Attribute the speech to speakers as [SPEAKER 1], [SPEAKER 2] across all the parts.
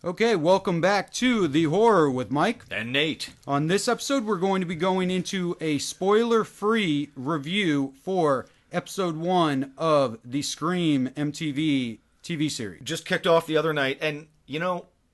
[SPEAKER 1] Okay, welcome back to The Horror with Mike.
[SPEAKER 2] And Nate.
[SPEAKER 1] On this episode, we're going to be going into a spoiler-free review for episode 1 of the Scream MTV TV series.
[SPEAKER 2] Just kicked off the other night, and,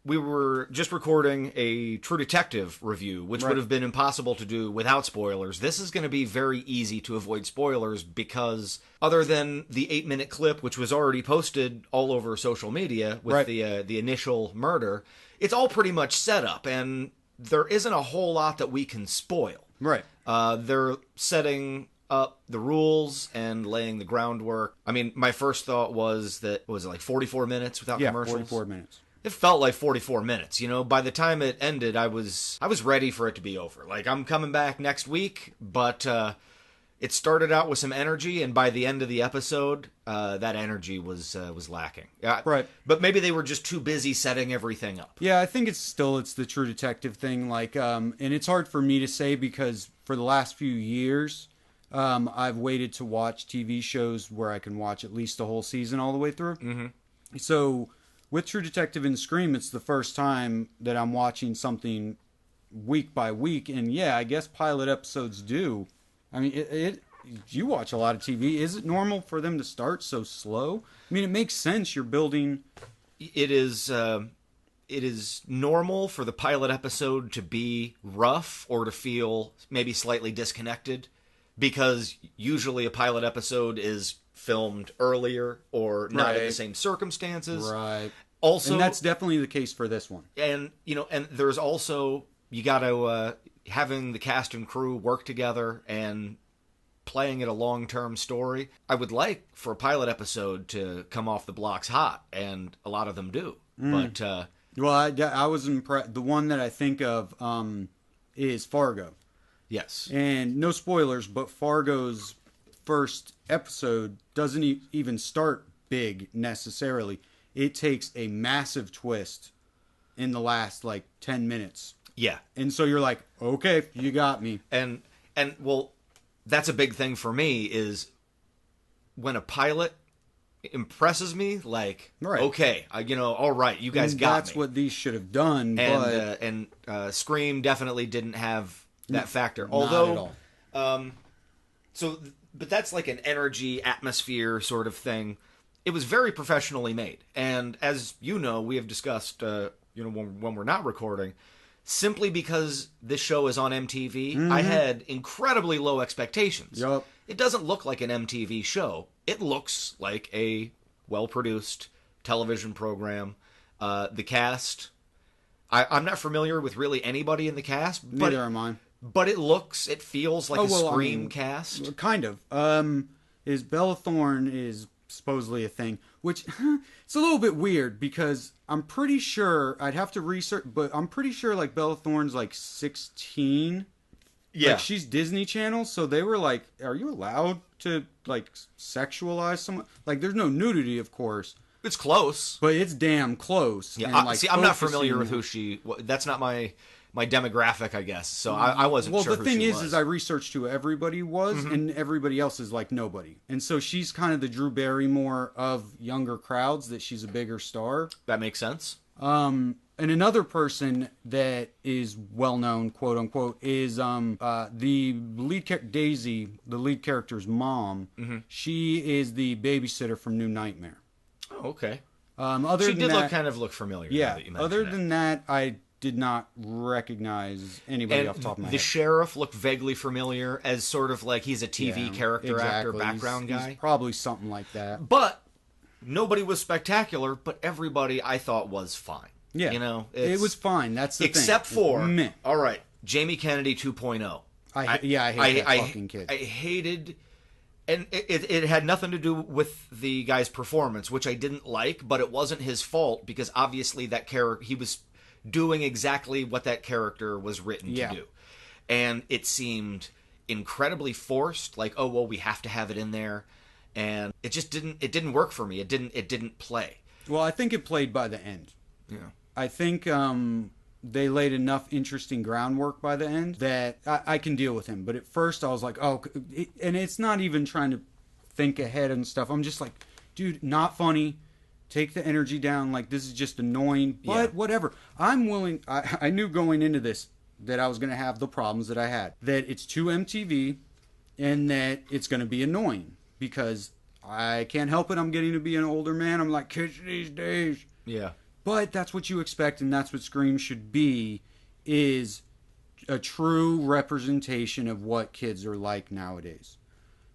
[SPEAKER 2] we were just recording a True Detective review, which would have been impossible to do without spoilers. This is going to be very easy to avoid spoilers because other than the 8-minute clip, which was already posted all over social media with the initial murder, it's all pretty much set up, and there isn't a whole lot that we can spoil.
[SPEAKER 1] Right.
[SPEAKER 2] They're setting up the rules and laying the groundwork. I mean, my first thought was that, was it like 44 minutes without commercials?
[SPEAKER 1] 44 minutes.
[SPEAKER 2] It felt like 44 minutes, By the time it ended, I was ready for it to be over. Like, I'm coming back next week, but it started out with some energy, and by the end of the episode, that energy was lacking.
[SPEAKER 1] Right.
[SPEAKER 2] But maybe they were just too busy setting everything up.
[SPEAKER 1] Yeah, I think it's the True Detective thing. Like, and it's hard for me to say because for the last few years, I've waited to watch TV shows where I can watch at least the whole season all the way through. Mm-hmm. So with True Detective and Scream, it's the first time that I'm watching something week by week. And yeah, I guess pilot episodes do. I mean, you watch a lot of TV. Is it normal for them to start so slow? I mean, it makes sense. You're building.
[SPEAKER 2] It is normal for the pilot episode to be rough or to feel maybe slightly disconnected because usually a pilot episode is filmed earlier or not in the same circumstances.
[SPEAKER 1] Right.
[SPEAKER 2] Also,
[SPEAKER 1] and that's definitely the case for this one.
[SPEAKER 2] And, and there's also, you got to, having the cast and crew work together and playing it a long-term story. I would like for a pilot episode to come off the blocks hot, and a lot of them do. But,
[SPEAKER 1] well, I was impressed. The one that I think of is Fargo.
[SPEAKER 2] Yes.
[SPEAKER 1] And no spoilers, but Fargo's first episode doesn't even start big necessarily. It takes a massive twist in the last 10 minutes.
[SPEAKER 2] Yeah.
[SPEAKER 1] And so you're like, okay, you got me.
[SPEAKER 2] And well, that's a big thing for me is when a pilot impresses me, okay, all right, you guys got me.
[SPEAKER 1] That's what these should have done.
[SPEAKER 2] And Scream definitely didn't have that factor.
[SPEAKER 1] Not at all.
[SPEAKER 2] But that's like an energy, atmosphere sort of thing. It was very professionally made. And as you know, we have discussed, when we're not recording, simply because this show is on MTV, I had incredibly low expectations.
[SPEAKER 1] Yep.
[SPEAKER 2] It doesn't look like an MTV show. It looks like a well-produced television program. The cast, I'm not familiar with really anybody in the cast.
[SPEAKER 1] Neither am I.
[SPEAKER 2] But it feels like a Scream cast.
[SPEAKER 1] Kind of. Is Bella Thorne is supposedly a thing, which it's a little bit weird because I'm pretty sure, I'd have to research, but I'm pretty sure Bella Thorne's 16.
[SPEAKER 2] Yeah.
[SPEAKER 1] She's Disney Channel, so they were like, are you allowed to sexualize someone? There's no nudity, of course.
[SPEAKER 2] It's close.
[SPEAKER 1] But it's damn close.
[SPEAKER 2] Yeah, and, I'm not familiar with who she... That's not my demographic, I guess. So I wasn't sure who she was.
[SPEAKER 1] Well, the thing is I researched who everybody was, and everybody else is nobody. And so she's kind of the Drew Barrymore of younger crowds, that she's a bigger star.
[SPEAKER 2] That makes sense.
[SPEAKER 1] And another person that is well-known, quote-unquote, is the lead character, Daisy, the lead character's mom. Mm-hmm. She is the babysitter from New Nightmare.
[SPEAKER 2] Oh, okay.
[SPEAKER 1] She
[SPEAKER 2] did look familiar.
[SPEAKER 1] Yeah, other than that, I did not recognize anybody off the top of my head.
[SPEAKER 2] The sheriff looked vaguely familiar as sort of he's a TV character actor, background guy.
[SPEAKER 1] He's probably something like that.
[SPEAKER 2] But nobody was spectacular, but everybody I thought was fine.
[SPEAKER 1] Yeah. It was fine. That's the
[SPEAKER 2] except
[SPEAKER 1] thing.
[SPEAKER 2] for, all right, Jamie Kennedy 2.0.
[SPEAKER 1] I hate that fucking kid.
[SPEAKER 2] I hated... And it had nothing to do with the guy's performance, which I didn't like, but it wasn't his fault because obviously that character, he was doing exactly what that character was written to do. And it seemed incredibly forced, we have to have it in there. And it just didn't work for me. It didn't play.
[SPEAKER 1] Well, I think it played by the end.
[SPEAKER 2] Yeah.
[SPEAKER 1] I think they laid enough interesting groundwork by the end that I can deal with him. But at first I was like, and it's not even trying to think ahead and stuff. I'm just like, dude, not funny. take the energy down. Like, this is just annoying, but
[SPEAKER 2] Yeah.
[SPEAKER 1] whatever. I'm willing. I knew going into this that I was going to have the problems that I had. That it's too MTV, and that it's going to be annoying because I can't help it. I'm getting to be an older man. I'm like, kids these days.
[SPEAKER 2] Yeah.
[SPEAKER 1] But that's what you expect, and that's what Scream should be, is a true representation of what kids are like nowadays.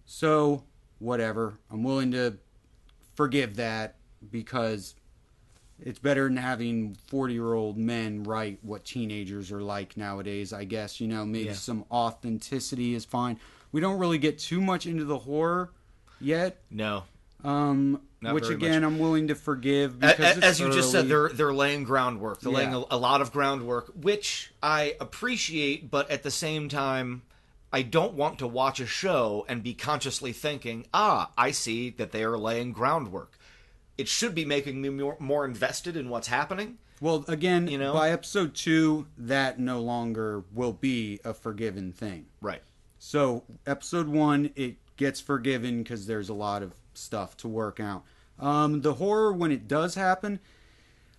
[SPEAKER 1] So, whatever. I'm willing to forgive that because it's better than having 40-year-old men write what teenagers are like nowadays, I guess. You know, maybe some authenticity is fine. We don't really get too much into the horror yet.
[SPEAKER 2] No. Not
[SPEAKER 1] Which
[SPEAKER 2] very
[SPEAKER 1] again,
[SPEAKER 2] much.
[SPEAKER 1] I'm willing to forgive because
[SPEAKER 2] as you just said,
[SPEAKER 1] early.
[SPEAKER 2] they're laying groundwork. They're laying
[SPEAKER 1] Yeah.
[SPEAKER 2] a lot of groundwork, which I appreciate, but at the same time, I don't want to watch a show and be consciously thinking, I see that they are laying groundwork. It should be making me more invested in what's happening.
[SPEAKER 1] Well, again,
[SPEAKER 2] You know?
[SPEAKER 1] by episode 2, that no longer will be a forgiven thing.
[SPEAKER 2] Right.
[SPEAKER 1] So, episode 1, it gets forgiven because there's a lot of stuff to work out. The horror, when it does happen,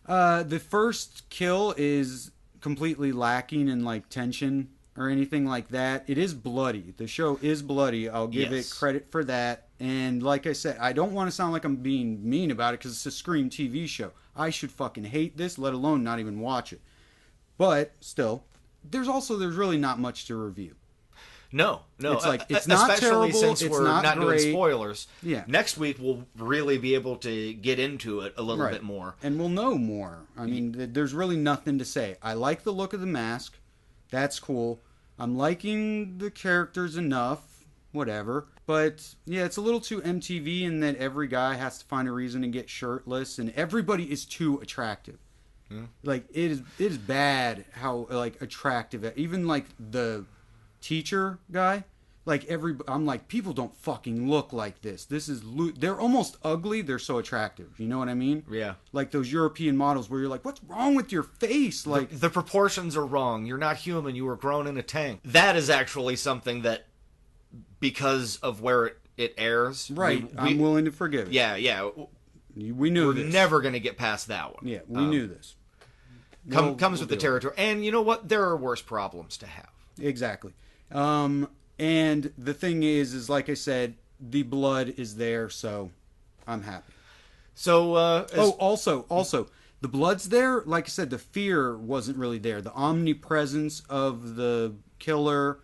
[SPEAKER 1] the first kill is completely lacking in like tension or anything like that. It is bloody. The show is bloody. I'll give
[SPEAKER 2] Yes.
[SPEAKER 1] it credit for that. And like I said, I don't want to sound like I'm being mean about it because it's a Scream TV show. I should fucking hate this, let alone not even watch it. But still, there's really not much to review.
[SPEAKER 2] No.
[SPEAKER 1] It's like, it's not
[SPEAKER 2] especially
[SPEAKER 1] terrible,
[SPEAKER 2] since
[SPEAKER 1] it's
[SPEAKER 2] we're
[SPEAKER 1] not
[SPEAKER 2] not
[SPEAKER 1] great.
[SPEAKER 2] doing spoilers.
[SPEAKER 1] Yeah.
[SPEAKER 2] Next week we'll really be able to get into it a little
[SPEAKER 1] Right.
[SPEAKER 2] bit more.
[SPEAKER 1] And we'll know more. I mean, there's really nothing to say. I like the look of the mask. That's cool. I'm liking the characters enough. Whatever. But, yeah, it's a little too MTV in that every guy has to find a reason to get shirtless. And everybody is too attractive. Like, it is bad how, like, attractive. Even, like, the teacher guy. Like, I'm like, people don't fucking look like this. They're almost ugly. They're so attractive. You know what I mean?
[SPEAKER 2] Yeah.
[SPEAKER 1] Like those European models where you're like, what's wrong with your face? Like,
[SPEAKER 2] The proportions are wrong. You're not human. You were grown in a tank. That is actually something that, because of where it airs,
[SPEAKER 1] right. I'm willing to forgive it.
[SPEAKER 2] Yeah.
[SPEAKER 1] We knew
[SPEAKER 2] We're
[SPEAKER 1] this.
[SPEAKER 2] never going to get past that one.
[SPEAKER 1] Yeah, we knew this.
[SPEAKER 2] Comes
[SPEAKER 1] We'll
[SPEAKER 2] with the
[SPEAKER 1] do it.
[SPEAKER 2] territory. And you know what? There are worse problems to have.
[SPEAKER 1] Exactly. And the thing is like I said, the blood is there, so I'm happy.
[SPEAKER 2] So,
[SPEAKER 1] Also, the blood's there. Like I said, the fear wasn't really there. The omnipresence of the killer,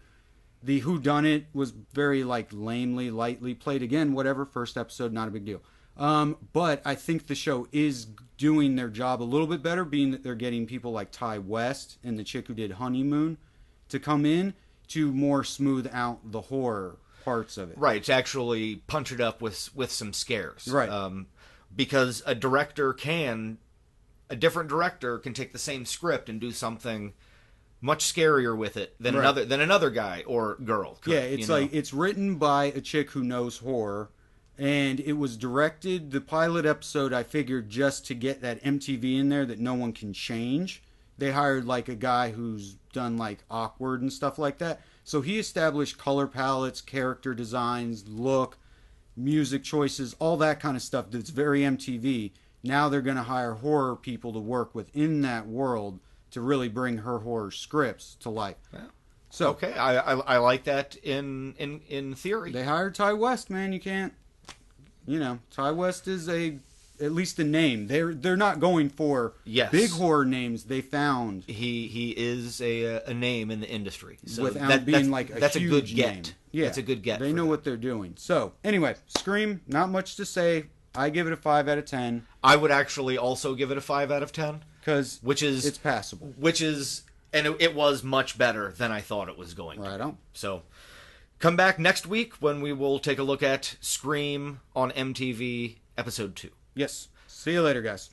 [SPEAKER 1] the whodunit was very like lamely, lightly played. Again, whatever. First episode, not a big deal. But I think the show is doing their job a little bit better, being that they're getting people like Ty West and the chick who did Honeymoon to come in to more smooth out the horror parts of it.
[SPEAKER 2] right, to actually punch it up with some scares.
[SPEAKER 1] Right.
[SPEAKER 2] Because a different director can take the same script and do something much scarier with it than
[SPEAKER 1] Right.
[SPEAKER 2] another guy or girl could,
[SPEAKER 1] Yeah, it's like it's written by a chick who knows horror, and it was directed. The pilot episode, I figured, just to get that MTV in there that no one can change. They hired like a guy who's done like Awkward and stuff like that. So he established color palettes, character designs, look, music choices, all that kind of stuff that's very MTV. Now they're going to hire horror people to work within that world to really bring her horror scripts to life.
[SPEAKER 2] Yeah.
[SPEAKER 1] So
[SPEAKER 2] okay. I like that in theory.
[SPEAKER 1] they hired Ty West, man. You can't, Ty West is at least a name. They're not going for
[SPEAKER 2] Yes.
[SPEAKER 1] big horror names. They found
[SPEAKER 2] He is a name in the industry. So
[SPEAKER 1] without being like a
[SPEAKER 2] that's
[SPEAKER 1] huge
[SPEAKER 2] a good get.
[SPEAKER 1] name. Yeah,
[SPEAKER 2] That's a good get.
[SPEAKER 1] They
[SPEAKER 2] for
[SPEAKER 1] know
[SPEAKER 2] them.
[SPEAKER 1] what they're doing. So anyway, Scream. Not much to say. I give it a 5 out of 10
[SPEAKER 2] I would actually also give it a 5 out of 10,
[SPEAKER 1] because
[SPEAKER 2] it's
[SPEAKER 1] passable.
[SPEAKER 2] and it was much better than I thought it was going to.
[SPEAKER 1] Right on.
[SPEAKER 2] So come back next week when we will take a look at Scream on MTV episode 2.
[SPEAKER 1] Yes. See you later, guys.